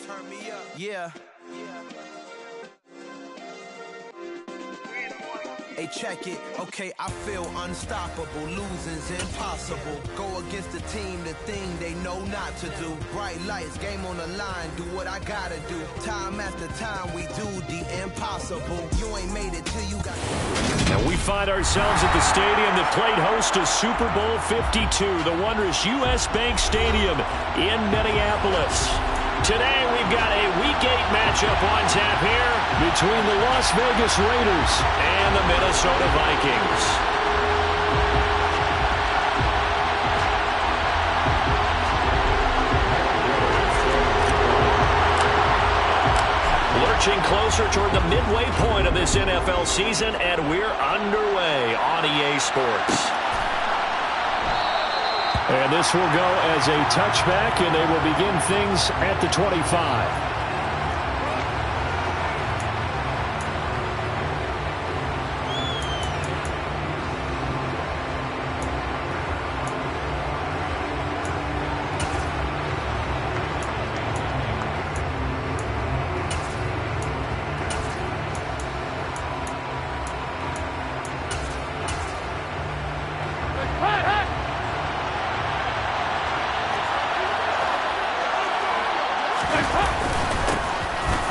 Turn me up. Yeah. Hey, check it. Okay, I feel unstoppable. Losing's impossible. Go against the team, the thing they know not to do. Bright lights, game on the line. Do what I gotta do. Time after time, we do the impossible. You ain't made it till you got. And we find ourselves at the stadium that played host to Super Bowl 52, the wondrous U.S. Bank Stadium in Minneapolis. Today we've got a Week 8 matchup on tap here between the Las Vegas Raiders and the Minnesota Vikings. Lurching closer toward the midway point of this NFL season, and we're underway on EA Sports. And this will go as a touchback, and they will begin things at the 25.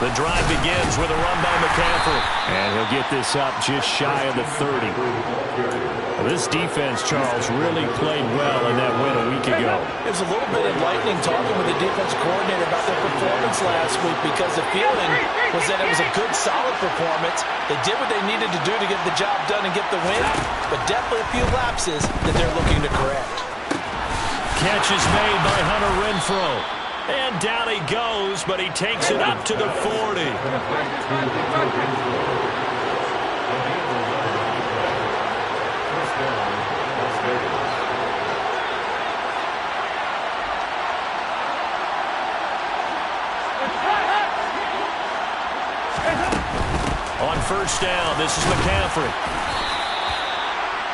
The drive begins with a run by McCaffrey. And he'll get this up just shy of the 30. Well, this defense, Charles, really played well in that win a week ago. It was a little bit enlightening talking with the defensive coordinator about their performance last week, because the feeling was that it was a good, solid performance. They did what they needed to do to get the job done and get the win, but definitely a few lapses that they're looking to correct. Catch is made by Hunter Renfrow. And down he goes, but he takes it up to the 40. On first down, this is McCaffrey.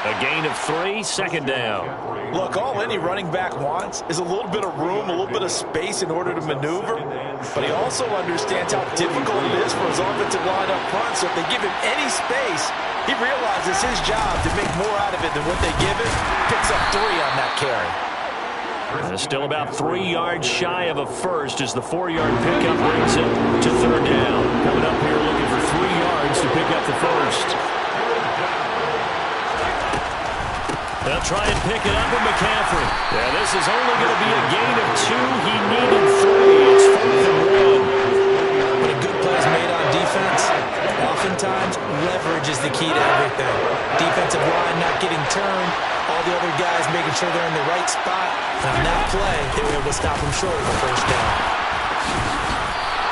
A gain of 3, second down. Look, all any running back wants is a little bit of room, a little bit of space in order to maneuver. But he also understands how difficult it is for his offensive line up front. So if they give him any space, he realizes his job to make more out of it than what they give him. Picks up 3 on that carry. Still about 3 yards shy of a first as the 4-yard pickup brings him to third down. Coming up here looking for 3 yards to pick up the first. They'll try and pick it up with McCaffrey. Yeah, this is only going to be a gain of 2. He needed 3. It's 4th and 1. When a good play is made on defense, oftentimes leverage is the key to everything. Defensive line not getting turned, all the other guys making sure they're in the right spot. And on that play, they were able to stop him short of the first down.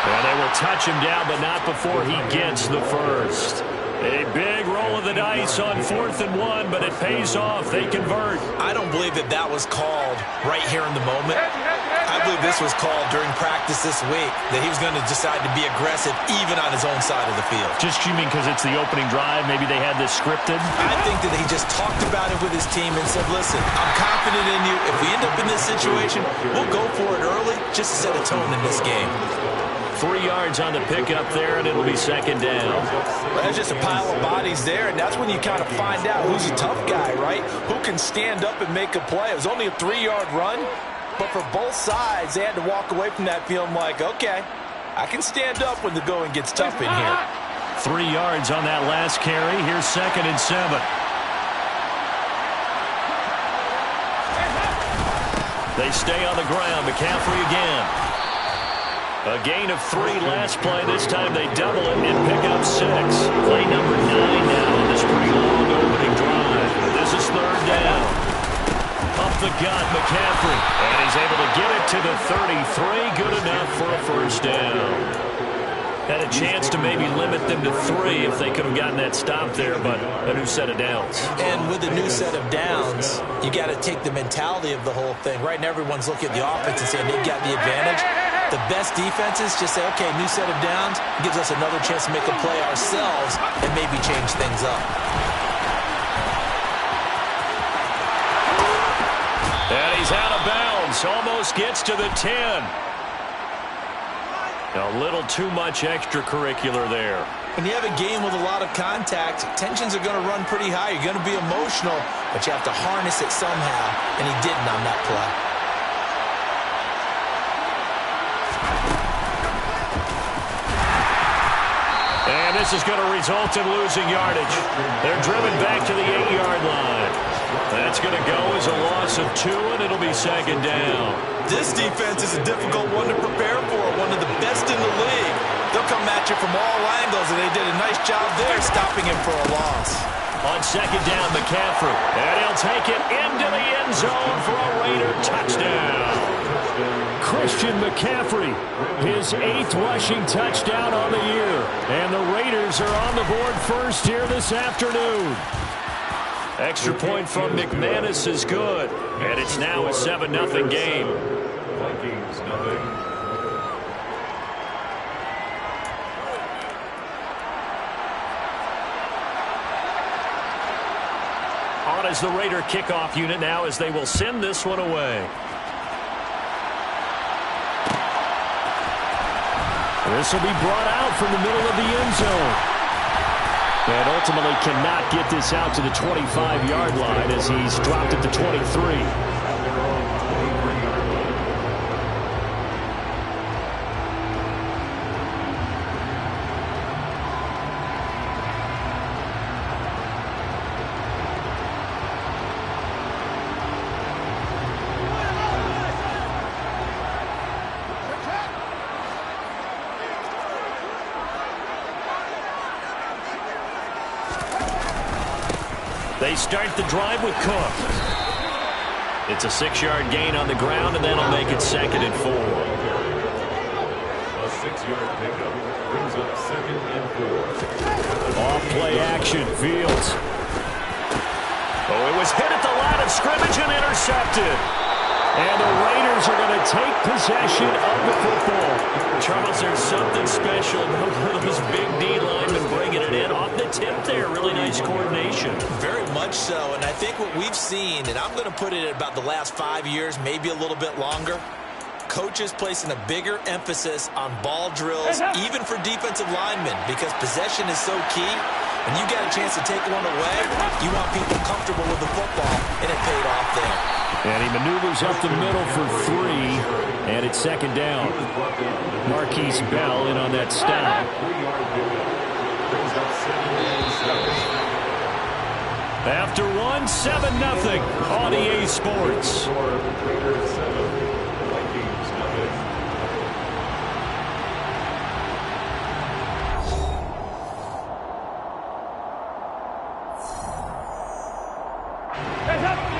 And they will touch him down, but not before he gets the first. A big roll of the dice on 4th and 1, but it pays off. They convert. I don't believe that that was called right here in the moment. I believe this was called during practice this week, that he was going to decide to be aggressive even on his own side of the field. Just you mean because it's the opening drive? Maybe they had this scripted? I think that he just talked about it with his team and said, listen, I'm confident in you. If we end up in this situation, we'll go for it early just to set a tone in this game. 3 yards on the pickup there, and it'll be second down. There's just a pile of bodies there, and that's when you kind of find out who's a tough guy, right? Who can stand up and make a play. It was only a 3-yard run, but for both sides, they had to walk away from that feeling like, okay, I can stand up when the going gets tough in here. 3 yards on that last carry. Here's 2nd and 7. They stay on the ground. McCaffrey again. A gain of 3 last play. This time they double it and pick up 6. Play number 9 now on this pretty long opening drive. This is third down. Up the gut, McCaffrey. And he's able to get it to the 33. Good enough for a first down. Had a chance to maybe limit them to 3 if they could have gotten that stop there, but a new set of downs. And with a new set of downs, you got to take the mentality of the whole thing. Right now, everyone's looking at the offense and saying they've got the advantage. The best defenses just say, okay, new set of downs, gives us another chance to make a play ourselves and maybe change things up. And he's out of bounds, almost gets to the 10. A little too much extracurricular there. When you have a game with a lot of contact, tensions are going to run pretty high. You're going to be emotional, but you have to harness it somehow, and he didn't on that play. And this is going to result in losing yardage. They're driven back to the 8-yard line. That's going to go as a loss of 2, and it'll be second down. This defense is a difficult one to prepare for, one of the best in the league. They'll come at you from all angles, and they did a nice job there stopping him for a loss. On second down, McCaffrey. And he'll take it into the end zone for a Raider touchdown. Christian McCaffrey, his 8th rushing touchdown on the year. And the Raiders are on the board first here this afternoon. Extra point from McManus is good. And it's now a 7-0 game. Vikings, nothing. On as the Raider kickoff unit now as they will send this one away. This will be brought out from the middle of the end zone. And ultimately cannot get this out to the 25-yard line as he's dropped at the 23. They start the drive with Cook. It's a 6-yard gain on the ground, and that'll make it 2nd and 4. A 6-yard pickup brings up 2nd and 4. Off play action, Fields. Oh, it was hit at the line of scrimmage and intercepted. And the Raiders are going to take possession of the football. Charles, there's something special about one of those big D linemen bringing it in off the tip there. Really nice coordination. Very much so, and I think what we've seen, and I'm going to put it at about the last 5 years, maybe a little bit longer, coaches placing a bigger emphasis on ball drills, even for defensive linemen, because possession is so key. When you get a chance to take one away, you want people comfortable with the football, and it paid off there. And he maneuvers up the middle for 3, and it's 2nd down. Marquise Bell in on that stop. After 1, 7-0 on EA Sports.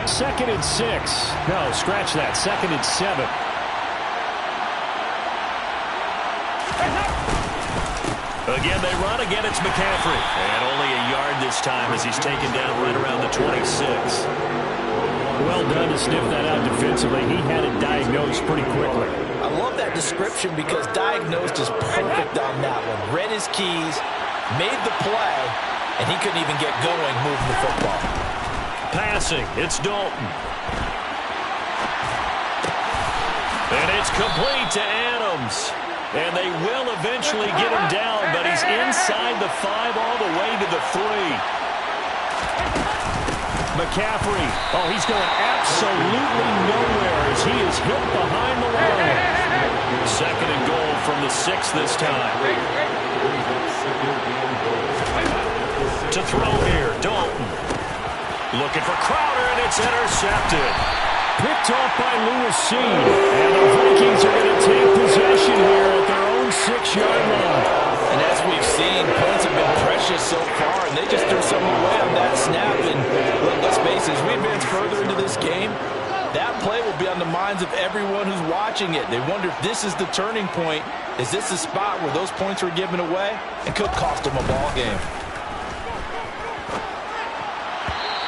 Second and 6. No, scratch that. 2nd and 7. Again, they run. Again, it's McCaffrey. And only a yard this time as he's taken down right around the 26. Well done to sniff that out defensively. He had it diagnosed pretty quickly. I love that description because diagnosed is perfect on that one. Read his keys, made the play, and he couldn't even get going moving the football. Passing, it's Dalton. And it's complete to Adams. And they will eventually get him down, but he's inside the 5 all the way to the 3. McCaffrey, oh, he's going absolutely nowhere as he is hit behind the line. 2nd and goal from the 6 this time. To throw here, Dalton. Looking for Crowder, and it's intercepted. Picked off by Lewis Cine. And the Vikings are going to take possession here at their own 6-yard line. And as we've seen, points have been precious so far, and they just threw something away on that snap. And let's face it, as we advance further into this game, that play will be on the minds of everyone who's watching it. They wonder if this is the turning point. Is this the spot where those points were given away? It could cost them a ball game.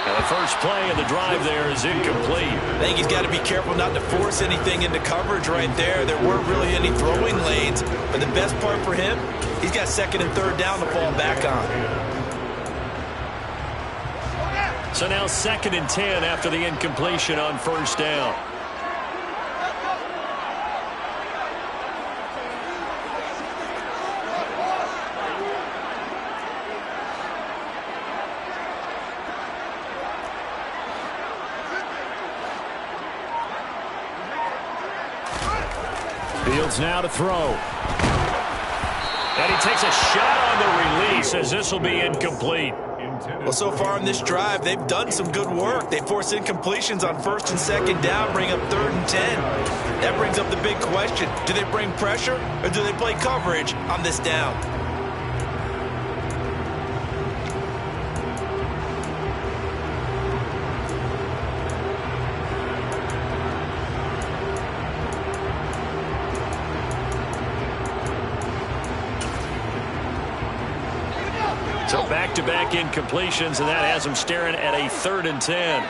And the first play of the drive there is incomplete. I think he's got to be careful not to force anything into coverage right there. There weren't really any throwing lanes. But the best part for him, he's got 2nd and 3rd down to fall back on. So now 2nd and 10 after the incompletion on 1st down. Fields now to throw. And he takes a shot on the release as this will be incomplete. Well, so far in this drive, they've done some good work. They force incompletions on 1st and 2nd down, bring up 3rd and 10. That brings up the big question. Do they bring pressure or do they play coverage on this down? So back-to-back incompletions, and that has them staring at a 3rd and 10.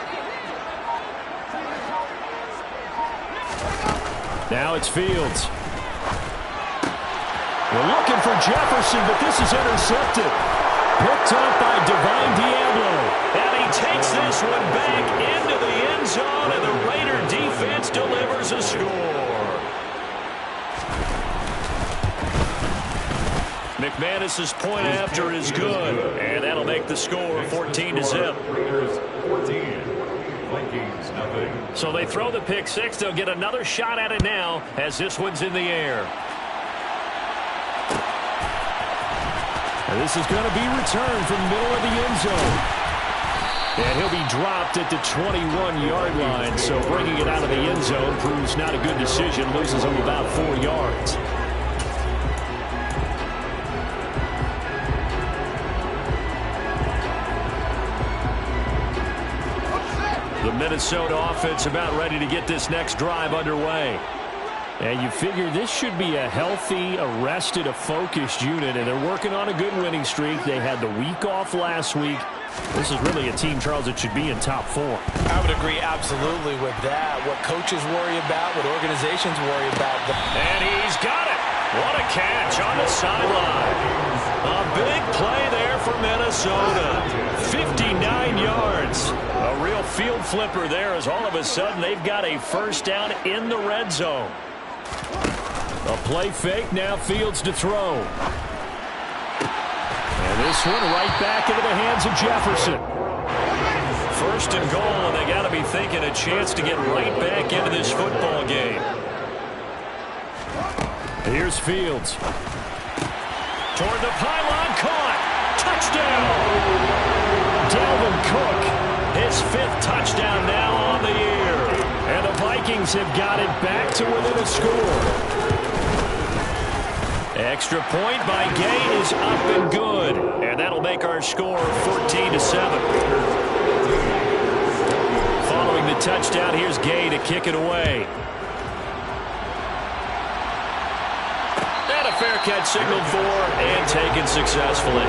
Now it's Fields. We're looking for Jefferson, but this is intercepted. Picked up by Divine Diablo. And he takes this one back into the end zone, and the Raider defense delivers a score. McManus's point after is good, and that'll make the score 14-0. Raiders 14, Vikings nothing. So they throw the pick six. They'll get another shot at it now as this one's in the air. And this is going to be returned from the middle of the end zone. And he'll be dropped at the 21-yard line, so bringing it out of the end zone proves not a good decision, loses him about 4 yards. The Minnesota offense about ready to get this next drive underway. And you figure this should be a healthy, a rested, a focused unit, and they're working on a good winning streak. They had the week off last week. This is really a team, Charles, that should be in top 4. I would agree absolutely with that. What coaches worry about, what organizations worry about. And he's got it. What a catch on the sideline. A big play there for Minnesota. 59 yards. A real field flipper there as all of a sudden they've got a first down in the red zone. A play fake, now Fields to throw. And this one right back into the hands of Jefferson. First and goal, and they got to be thinking a chance to get right back into this football game. Here's Fields. Toward the pylon, caught. Touchdown. Dalvin Cook, his 5th touchdown now on the year. And the Vikings have got it back to within a score. Extra point by Gay is up and good. And that'll make our score 14-7. Following the touchdown, here's Gay to kick it away. And a fair catch signaled for and taken successfully.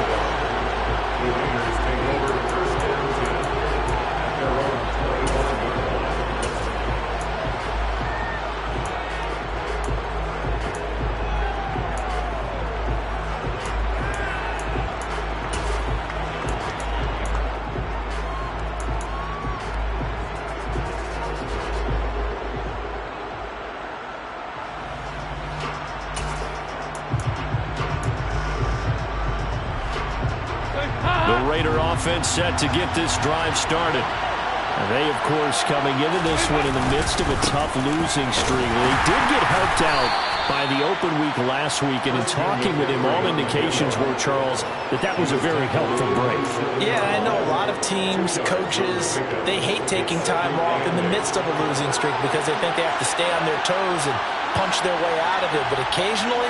Offense set to get this drive started. And they, of course, coming into this one in the midst of a tough losing streak. They did get helped out by the open week last week, and in talking with him, all indications were, Charles, that was a very helpful break. Yeah, I know a lot of teams, coaches, they hate taking time off in the midst of a losing streak because they think they have to stay on their toes and punch their way out of it. But occasionally,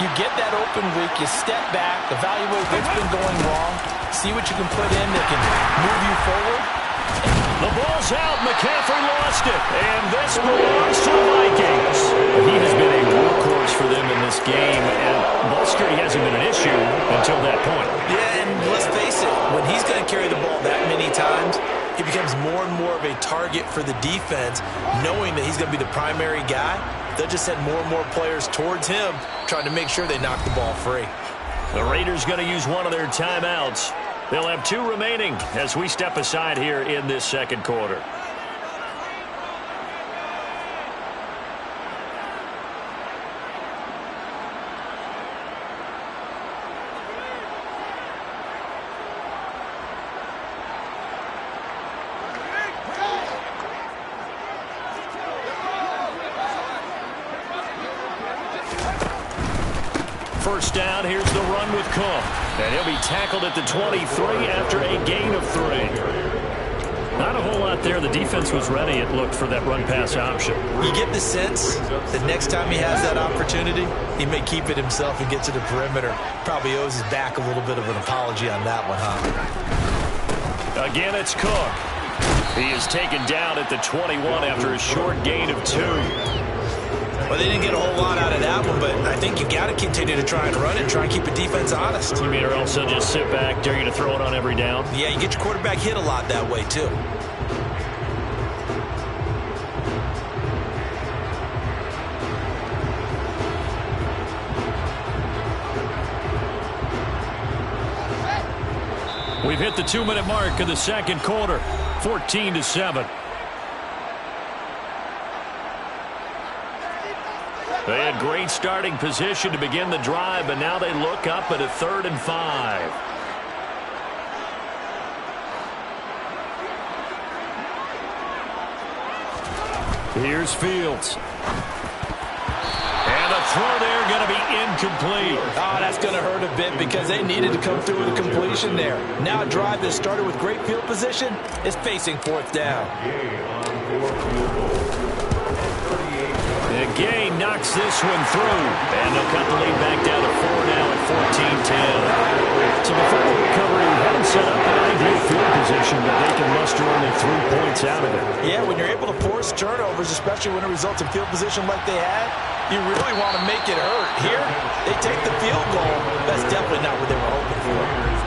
you get that open week, you step back, evaluate what's been going wrong, see what you can put in that can move you forward. The ball's out. McCaffrey lost it. And this belongs to the Vikings. He has been a workhorse for them in this game, and ball security hasn't been an issue until that point. Yeah, and let's face it, when he's going to carry the ball that many times, he becomes more and more of a target for the defense, knowing that he's going to be the primary guy. They'll just send more and more players towards him, trying to make sure they knock the ball free. The Raiders going to use one of their timeouts. They'll have 2 remaining as we step aside here in this second quarter. first down. Here's the run with Cook. And he'll be tackled at the 23 after a gain of 3. Not a whole lot there. The defense was ready, it looked, for that run-pass option. You get the sense that next time he has that opportunity, he may keep it himself and get to the perimeter. Probably owes his back a little bit of an apology on that one, huh? Again, it's Cook. He is taken down at the 21 after a short gain of 2. Well, they didn't get a whole lot out of that one, but I think you got to continue to try and run and try and keep the defense honest. You mean, or else they'll just sit back, dare you to throw it on every down? Yeah, you get your quarterback hit a lot that way, too. We've hit the 2-minute mark of the second quarter, 14-7. They had great starting position to begin the drive, but now they look up at a 3rd and 5. Here's Fields. And a throw there going to be incomplete. Oh, that's going to hurt a bit because they needed to come through with a completion there. Now a drive that started with great field position is facing 4th down. Gay knocks this one through, and they'll cut the lead back down to 4 now at 14-10. So the final recovery hadn't set up an ideal field position, but they can muster only 3 points out of it. Yeah, when you're able to force turnovers, especially when it results in field position like they had, you really want to make it hurt. Here, they take the field goal. That's definitely not what they were hoping for.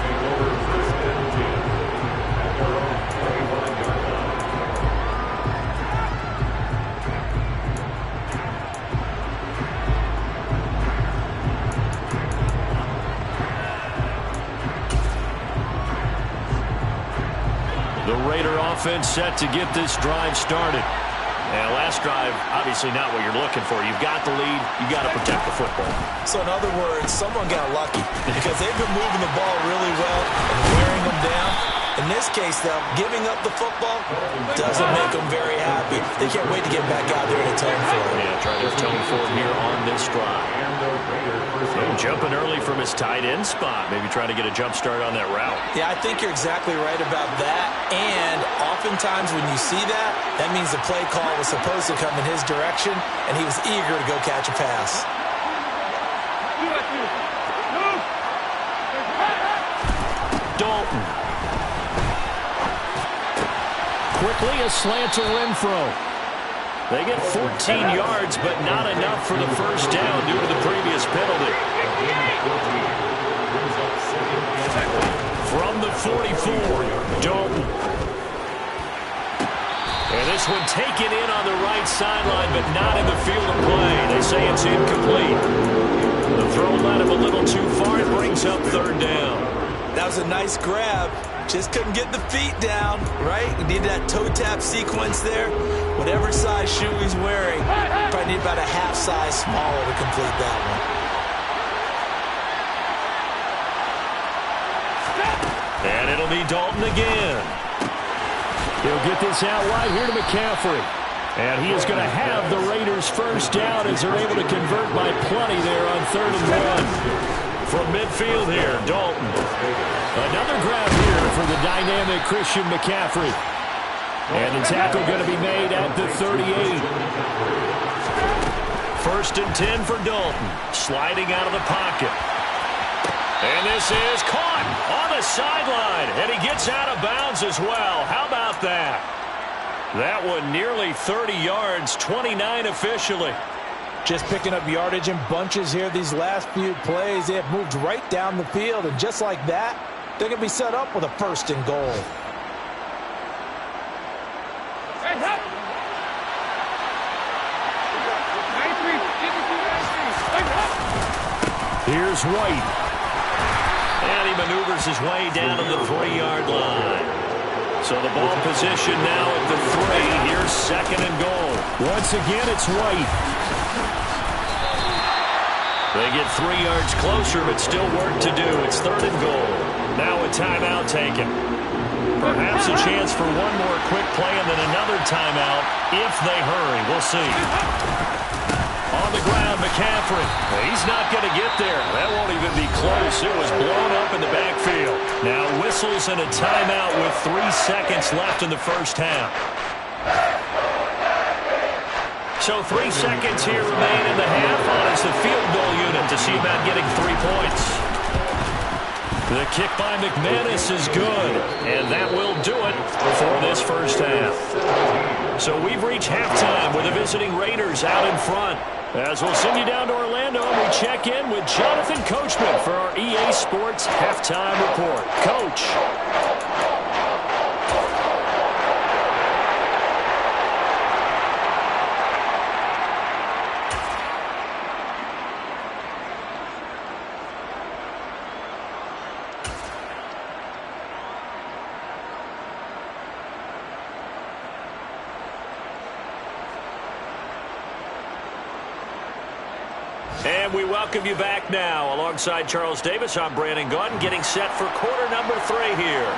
The Raider offense set to get this drive started. And last drive, obviously not what you're looking for. You've got the lead. You've got to protect the football. So in other words, someone got lucky because they've been moving the ball really well and wearing them down. In this case, though, giving up the football doesn't make them very happy. They can't wait to get back out there and atone for it. Yeah, trying to atone for it here on this drive. And jumping early from his tight end spot. Maybe trying to get a jump start on that route. Yeah, I think you're exactly right about that. And oftentimes when you see that, that means the play call was supposed to come in his direction, and he was eager to go catch a pass. Dalton. Quickly a slant to Renfro. They get 14 yards, but not enough for the first down due to the previous penalty. From the 44, Dalton. And this one taken in on the right sideline, but not in the field of play. They say it's incomplete. The throw led him a little too far. It brings up 3rd down. That was a nice grab. Just couldn't get the feet down, right? He needed that toe tap sequence there. Whatever size shoe he's wearing, probably need about a half size smaller to complete that one. And it'll be Dalton again. He'll get this out wide here to McCaffrey. And he is going to have the Raiders first down as they're able to convert by plenty there on 3rd and 1. From midfield here, Dalton. Another grab here for the dynamic Christian McCaffrey. And the tackle going to be made at the 38. 1st and 10 for Dalton. Sliding out of the pocket. And this is caught on the sideline. And he gets out of bounds as well. How about that? That one nearly 30 yards, 29 officially. Just picking up yardage in bunches here these last few plays. They have moved right down the field, and just like that, they're going to be set up with a 1st and goal. Here's White. And he maneuvers his way down to the 3-yard line. So the ball position now at the 3. Here's 2nd and goal. Once again, it's White. They get 3 yards closer, but still work to do. It's 3rd and goal. Now a timeout taken. Perhaps a chance for one more quick play and then another timeout if they hurry. We'll see. On the ground, McCaffrey. He's not not going to get there. That won't even be close. It was blown up in the backfield. Now whistles and a timeout with 3 seconds left in the first half. So 3 seconds here remain in the half on the field goal unit to see about getting 3 points. The kick by McManus is good, and that will do it for this first half. So we've reached halftime with the visiting Raiders out in front. As we'll send you down to Orlando, we check in with Jonathan Coachman for our EA Sports Halftime Report. Coach. And we welcome you back now. Alongside Charles Davis, I'm Brandon Gaudin, getting set for quarter number 3 here.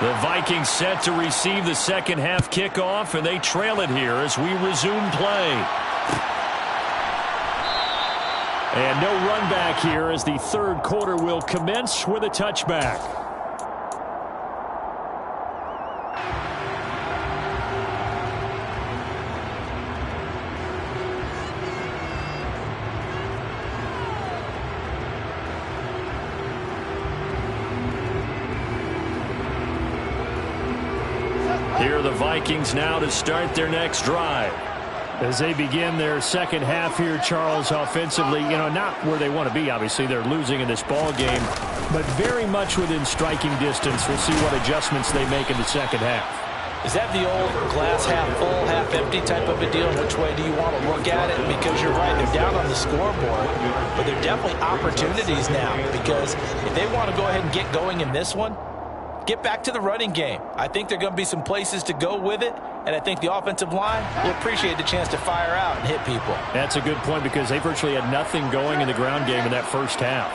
The Vikings set to receive the second half kickoff, and they trail it here as we resume play. And no run back here as the third quarter will commence with a touchback. Here are the Vikings now to start their next drive. As they begin their second half here, Charles, offensively, not where they want to be, obviously. They're losing in this ball game, but very much within striking distance. We'll see what adjustments they make in the second half. Is that the old glass half full, half empty type of a deal? Which way do you want to look at it? Because you're right, they're down on the scoreboard, but they're definitely opportunities now, because if they want to go ahead and get going in this one, get back to the running game. I think there are going to be some places to go with it, and I think the offensive line will appreciate the chance to fire out and hit people. That's a good point because they virtually had nothing going in the ground game in that first half.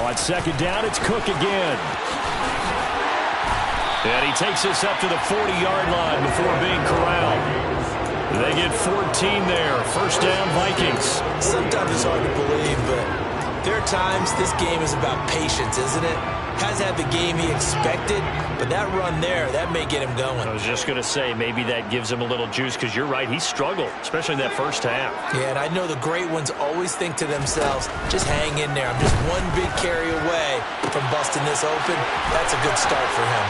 On second down, it's Cook again. And he takes us up to the 40-yard line before being corralled. They get 14 there. First down, Vikings. Sometimes it's hard to believe, but there are times this game is about patience, isn't it? Has had the game he expected, but that run there, that may get him going. I was just going to say, maybe that gives him a little juice, because you're right, he struggled, especially in that first half. Yeah, and I know the great ones always think to themselves, just hang in there. I'm just one big carry away from busting this open. That's a good start for him.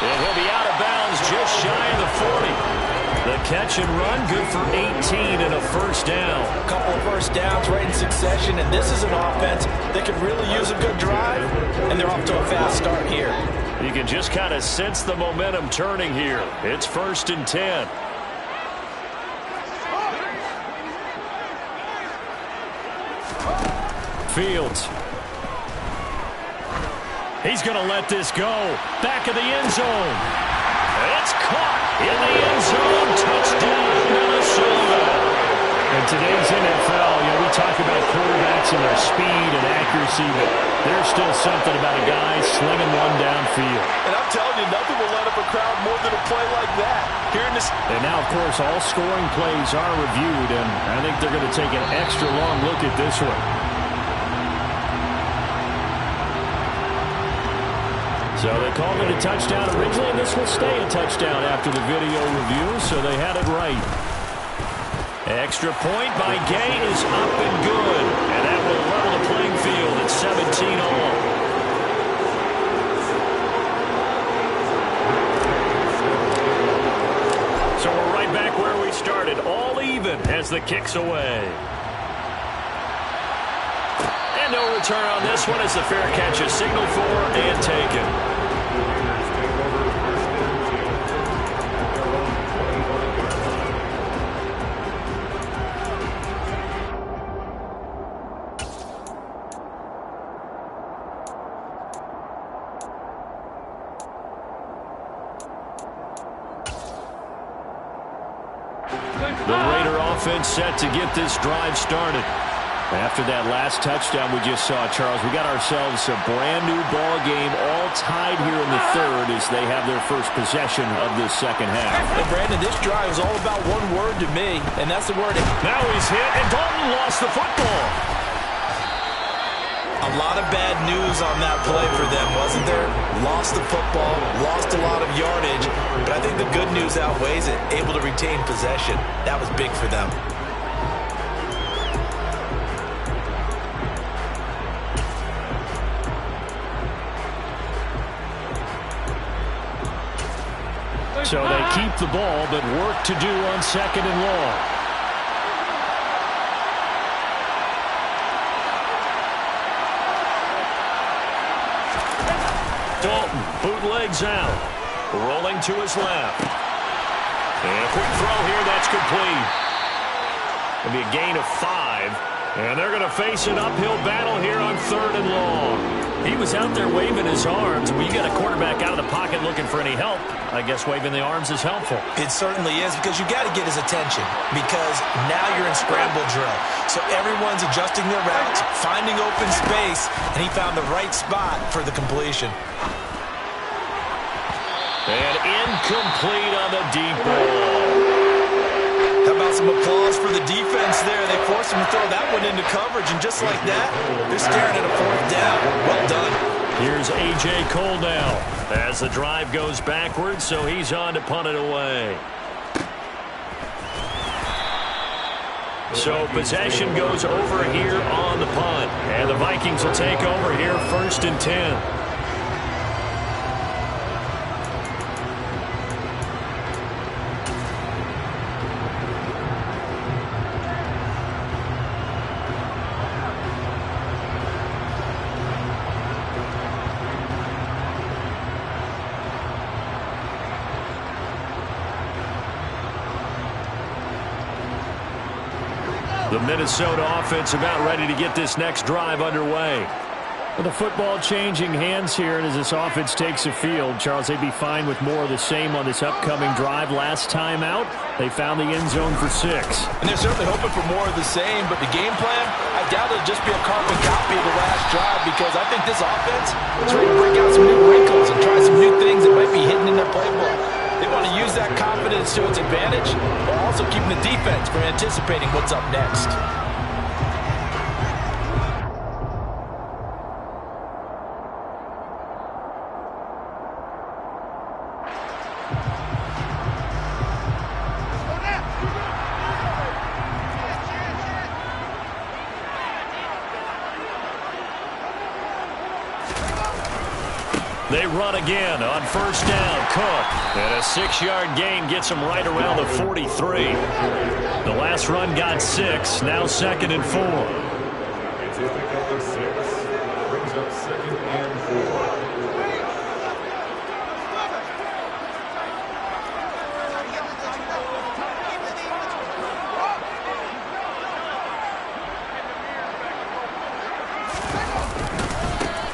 And he'll be out of bounds just shy of the 40. The catch and run, good for 18 and a first down. A couple of first downs right in succession, and this is an offense that could really use a good drive, and they're off to a fast start here. You can just kind of sense the momentum turning here. It's 1st and 10. Fields. He's going to let this go. Back of the end zone. It's caught in the end zone. Touchdown, Minnesota. In today's NFL, we talk about quarterbacks and their speed and accuracy, but there's still something about a guy slinging one downfield. And I'm telling you, nothing will light up a crowd more than a play like that. And now, of course, all scoring plays are reviewed, and I think they're going to take an extra long look at this one. So they called it a touchdown originally, and this will stay a touchdown after the video review, so they had it right. Extra point by Gay is up and good, and that will level the playing field at 17 all. So we're right back where we started, all even as the kick's away. And no return on this one as the fair catch is signaled for and taken. The Raider offense set to get this drive started. After that last touchdown we just saw, Charles, we got ourselves a brand new ball game, all tied here in the third as they have their first possession of this second half. And Brandon, this drive is all about one word to me, and that's the word. Now he's hit, and Dalton lost the football. A lot of bad news on that play for them, wasn't there? Lost the football, lost a lot of yardage, but I think the good news outweighs it. Able to retain possession. That was big for them. So they keep the ball, but work to do on second and long. Dalton bootlegs out. Rolling to his left. And a quick throw here, that's complete. It'll be a gain of 5. And they're going to face an uphill battle here on third and long. He was out there waving his arms. When you got a quarterback out of the pocket looking for any help, I guess waving the arms is helpful. It certainly is, because you got to get his attention, because now you're in scramble drill. So everyone's adjusting their routes, finding open space, and he found the right spot for the completion. And incomplete on the deep ball. How about some applause for the defense there? They forced him to throw that one into coverage, and just like that, they're staring at a fourth down. Well done. Here's A.J. Cole now as the drive goes backwards, so he's on to punt it away. So possession goes over here on the punt, and the Vikings will take over here 1st and 10. The Minnesota offense about ready to get this next drive underway. With the football changing hands here, and as this offense takes the field, Charles, they'd be fine with more of the same on this upcoming drive. Last time out, they found the end zone for 6. And they're certainly hoping for more of the same, but the game plan, I doubt it'll just be a carbon copy of the last drive, because I think this offense is ready to break out some new wrinkles and try some new things that might be hidden in their playbook. They want to use that confidence to its advantage, while also keeping the defense from anticipating what's up next. They run again on 1st down. Cook. And a 6-yard gain gets him right around the 43. The last run got 6. Now 2nd and 4. It's a pickup of 6. Brings up 2nd and 4.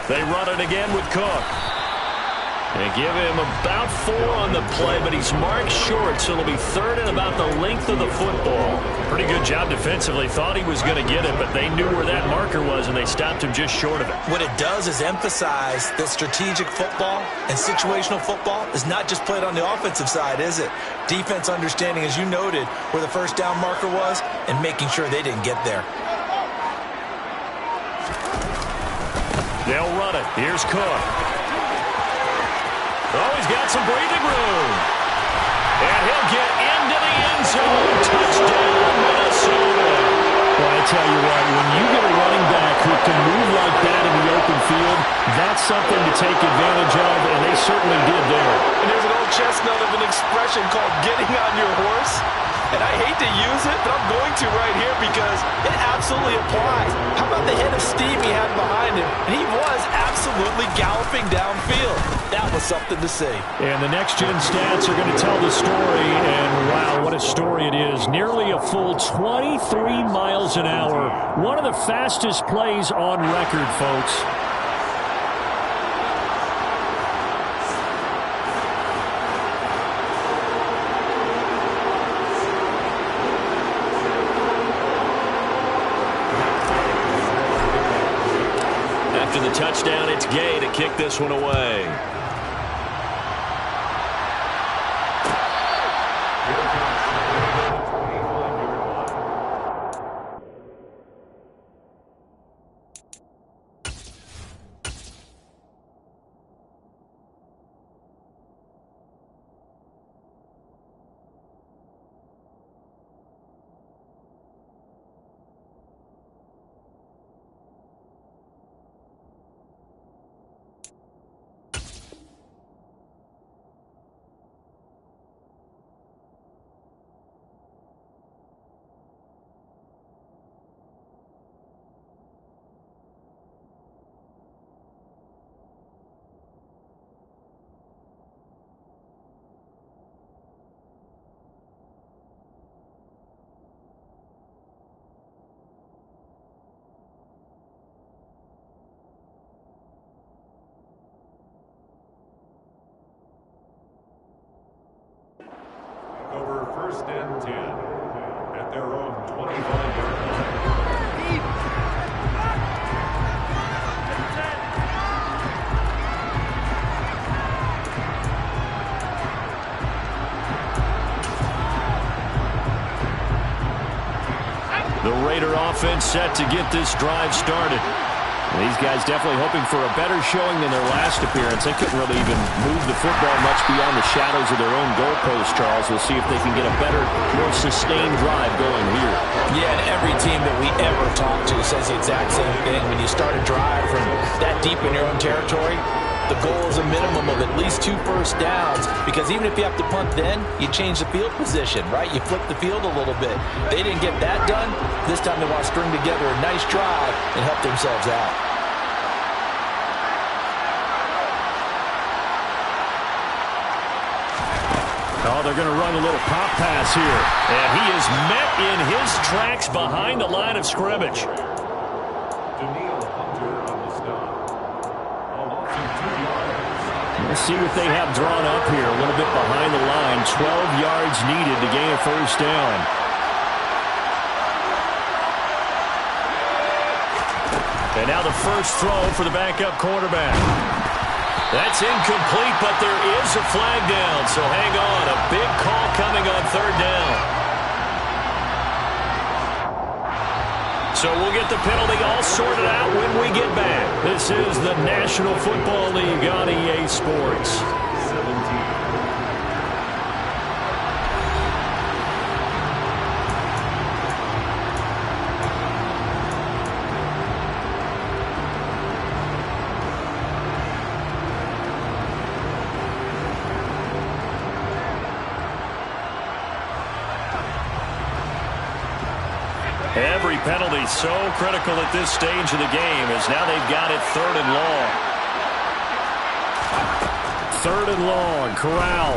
They run it again with Cook. They give him about 4 on the play, but he's marked short, so it'll be 3rd and about the length of the football. Pretty good job defensively. Thought he was going to get it, but they knew where that marker was, and they stopped him just short of it. What it does is emphasize that strategic football and situational football is not just played on the offensive side, is it? Defense understanding, as you noted, where the 1st down marker was and making sure they didn't get there. They'll run it. Here's Cook. Oh, he's got some breathing room. And he'll get into the end zone. Touchdown, Minnesota. Well, I tell you what, when you get a running back who can move like that in the open field, that's something to take advantage of, and they certainly did there. And there's an old chestnut of an expression called getting on your horse. And I hate to use it, but I'm going to right here because it absolutely applies. How about the head of steam he had behind him? And he was absolutely galloping downfield. That was something to see. And the next-gen stats are going to tell the story, and wow, what a story it is. Nearly a full 23 miles an hour. One of the fastest plays on record, folks. touchdown. It's Gay to kick this one away. Over 1st and 10 at their own 25-yard line. The Raider offense set to get this drive started. These guys definitely hoping for a better showing than their last appearance. They couldn't really even move the football much beyond the shadows of their own goalpost, Charles. We'll see if they can get a better, more sustained drive going here. Yeah, and every team that we ever talk to says the exact same thing. When you start a drive from that deep in your own territory, the goal is a minimum of at least 2 first downs, because even if you have to punt then, you change the field position, right? You flip the field a little bit. They didn't get that done. This time they want to string together a nice drive and help themselves out. Oh, they're going to run a little pop pass here. And he is met in his tracks behind the line of scrimmage. Daniil Hunter on the stop. A loss of 2 yards. Let's see what they have drawn up here. A little bit behind the line. 12 yards needed to gain a first down. And now the first throw for the backup quarterback. That's incomplete, but there is a flag down, so hang on. A big call coming on 3rd down. So we'll get the penalty all sorted out when we get back. This is the National Football League on EA Sports. 17. Every penalty so critical at this stage of the game, as now they've got it 3rd and long. 3rd and long, Corral.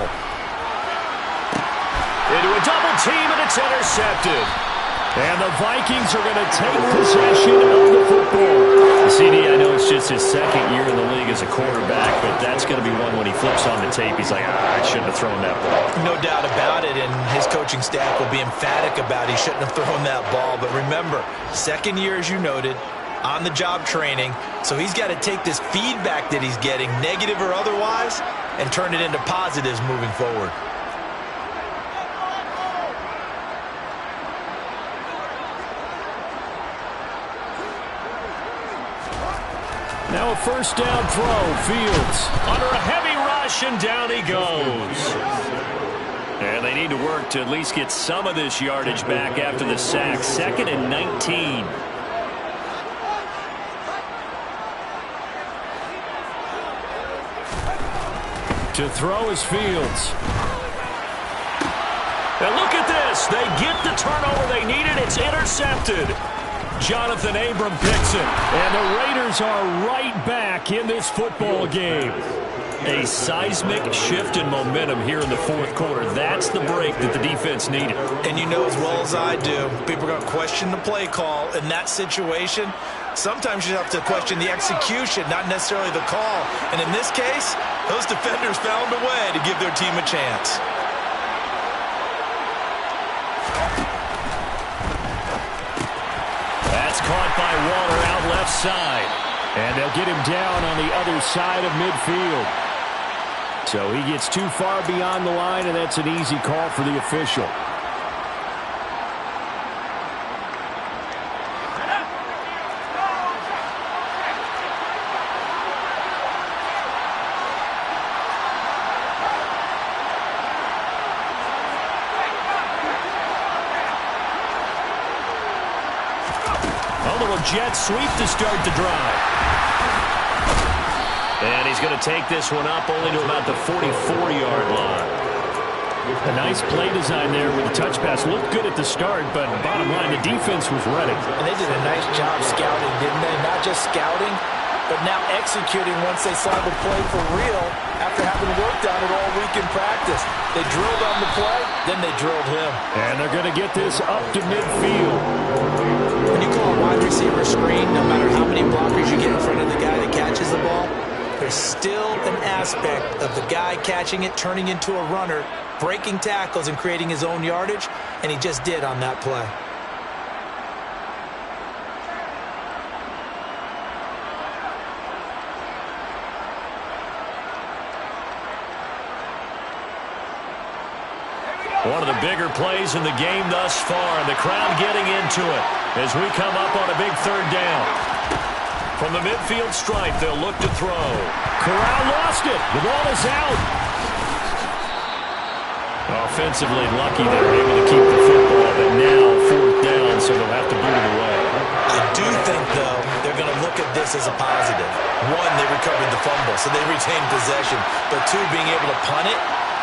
Into a double team, and it's intercepted. And the Vikings are going to take possession of the football. CD, I know it's just his 2nd year in the league as a quarterback, but that's going to be one when he flips on the tape. He's like, I shouldn't have thrown that ball. No doubt about it, and his coaching staff will be emphatic about he shouldn't have thrown that ball. But remember, 2nd year, as you noted, on-the-job training, so he's got to take this feedback that he's getting, negative or otherwise, and turn it into positives moving forward. Now a first down throw. Fields under a heavy rush, and down he goes. And they need to work to at least get some of this yardage back after the sack. 2nd and 19. To throw is Fields. And look at this. They get the turnover they needed. It's intercepted. Jonathan Abram picks it. And the Raiders are right back in this football game. A seismic shift in momentum here in the 4th quarter. That's the break that the defense needed. And you know as well as I do, people are going to question the play call in that situation. Sometimes you have to question the execution, not necessarily the call. And in this case, those defenders found a way to give their team a chance. That's caught by Waller out left side. And they'll get him down on the other side of midfield. So he gets too far beyond the line, and that's an easy call for the official. A little jet sweep to start the drive. And he's going to take this one up only to about the 44-yard line. A nice play design there with the touch pass. Looked good at the start, but bottom line, the defense was ready. And they did a nice job scouting, didn't they? Not just scouting, but now executing once they saw the play for real after having worked on it all week in practice. They drilled on the play, then they drilled him. And they're going to get this up to midfield. When you call a wide receiver screen, no matter how many blockers you get in front of the guy that catches the ball, there's still an aspect of the guy catching it, turning into a runner, breaking tackles and creating his own yardage, and he just did on that play. One of the bigger plays in the game thus far, and the crowd getting into it as we come up on a big third down. From the midfield stripe, they'll look to throw. Corral lost it. The ball is out. Offensively lucky they're able to keep the football, but now fourth down, so they'll have to boot it away. I do think, though, they're going to look at this as a positive. One, they recovered the fumble, so they retained possession. But two, being able to punt it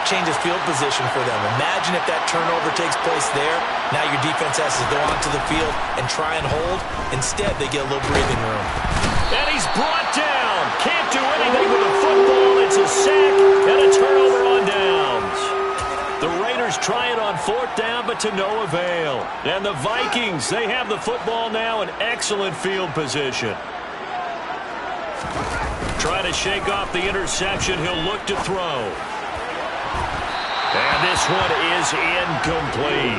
changes field position for them. Imagine if that turnover takes place there. Now your defense has to go onto the field and try and hold. Instead, they get a little breathing room. And he's brought down. Can't do anything with the football. It's a sack and a turnover on downs. The Raiders try it on fourth down, but to no avail. And the Vikings, they have the football now in excellent field position. Trying to shake off the interception. He'll look to throw. And this one is incomplete.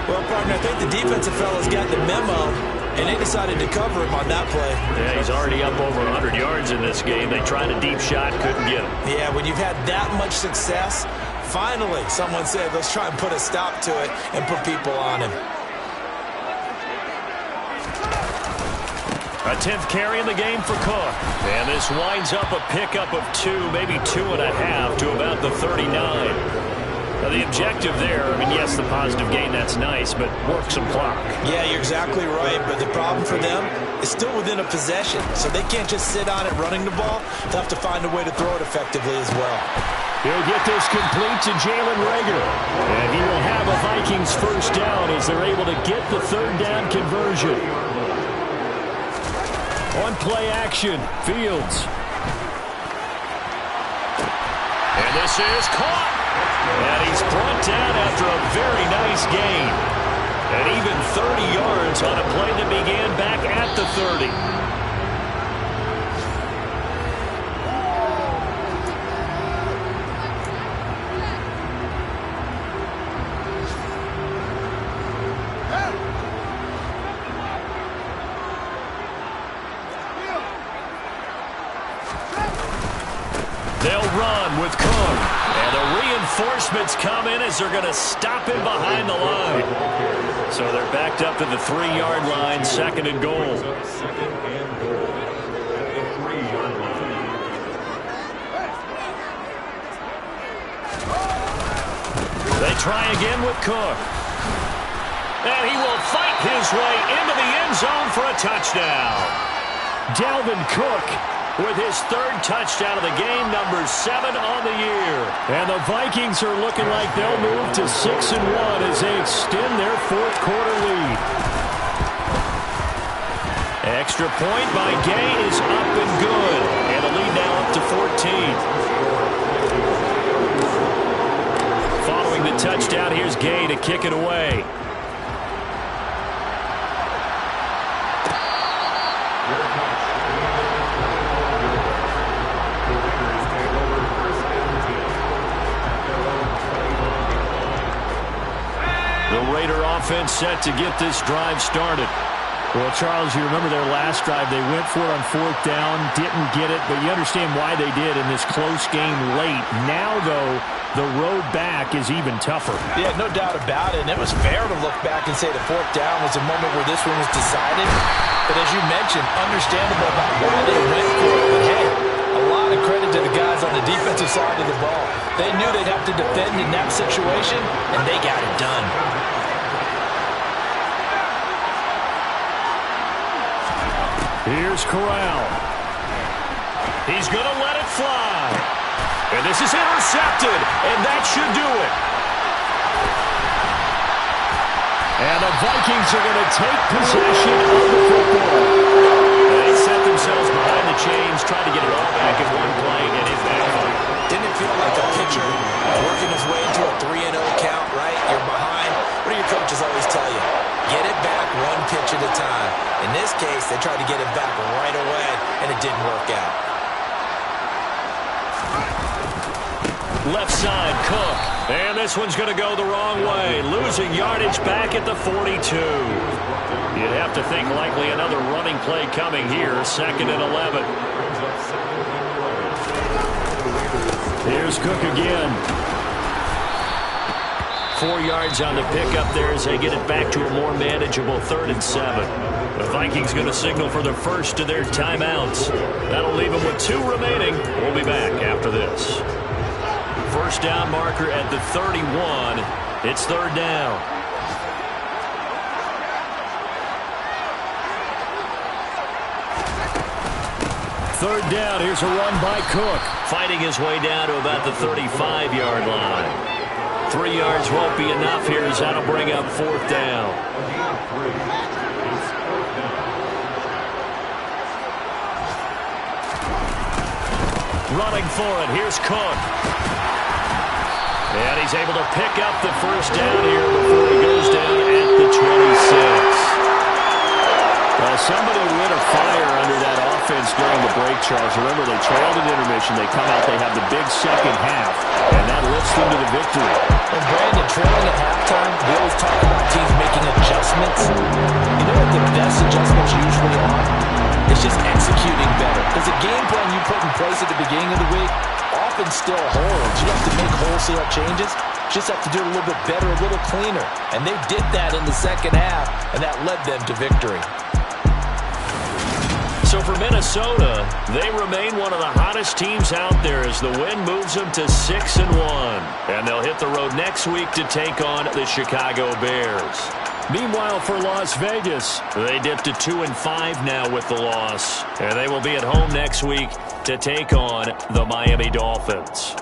Well, partner, I think the defensive fellas got the memo, and they decided to cover him on that play. Yeah, he's already up over 100 yards in this game. They tried a deep shot, couldn't get him. Yeah, when you've had that much success, finally someone said, let's try and put a stop to it and put people on him. A 10th carry in the game for Cook. And this winds up a pickup of 2, maybe 2.5 to about the 39. Now the objective there, I mean, yes, the positive gain, that's nice, but work some clock. Yeah, you're exactly right, but the problem for them is still within a possession, so they can't just sit on it running the ball. They'll have to find a way to throw it effectively as well. He'll get this complete to Jalen Reagor. And he will have a Vikings first down as they're able to get the third down conversion. On play action, Fields. And this is caught. And he's brought down after a very nice gain. And even 30 yards on a play that began back at the 30. They'll run with Cook. And the reinforcements come in as they're going to stop him behind the line. So they're backed up to the 3-yard line, second and goal. They try again with Cook. And he will fight his way into the end zone for a touchdown. Dalvin Cook with his third touchdown of the game, number 7 on the year. And the Vikings are looking like they'll move to 6-1 as they extend their fourth quarter lead. Extra point by Gay is up and good. And the lead now up to 14. Following the touchdown, here's Gay to kick it away. The Raider offense set to get this drive started. Well, Charles, you remember their last drive. They went for it on 4th down, didn't get it, but you understand why they did in this close game late. Now, though, the road back is even tougher. Yeah, no doubt about it. And it was fair to look back and say the 4th down was a moment where this one was decided. But as you mentioned, understandable about why they went for it. But hey, a lot of credit to the guys on the defensive side of the ball. They knew they'd have to defend in that situation, and they got it done. Here's Corral. He's going to let it fly. And this is intercepted, and that should do it. And the Vikings are going to take possession of the football. They set themselves behind the chains, trying to get it all back in one play, and it backfired. Didn't it feel like a pitcher working his way into a 3-0 count, right? You're behind. What do your coaches always tell you? Get it back one pitch at a time. In this case, they tried to get it back right away, and it didn't work out. Left side, Cook. And this one's going to go the wrong way. Losing yardage back at the 42. You'd have to think likely another running play coming here. 2nd and 11. Here's Cook again. 4 yards on the pickup there as they get it back to a more manageable 3rd and 7. The Vikings going to signal for the first of their timeouts. That'll leave them with 2 remaining. We'll be back after this. First down marker at the 31. It's 3rd down. Third down. Here's a run by Cook. Fighting his way down to about the 35-yard line. 3 yards won't be enough here as that'll bring up 4th down. Running for it. Here's Cook. And he's able to pick up the first down here before he goes down at the 26. Well, somebody lit a fire under that offense during the break, Charles. Remember, they trailed at intermission. They come out, they have the big second half, and that lifts them to the victory. And Brandon, trailing at halftime, we always talk about teams making adjustments. You know what the best adjustments usually are? It's just executing better. Because the game plan you put in place at the beginning of the week often still holds. You don't have to make wholesale changes. You just have to do it a little bit better, a little cleaner. And they did that in the second half, and that led them to victory. So for Minnesota, they remain one of the hottest teams out there as the win moves them to 6-1. And they'll hit the road next week to take on the Chicago Bears. Meanwhile, for Las Vegas, they dipped to 2-5 now with the loss. And they will be at home next week to take on the Miami Dolphins.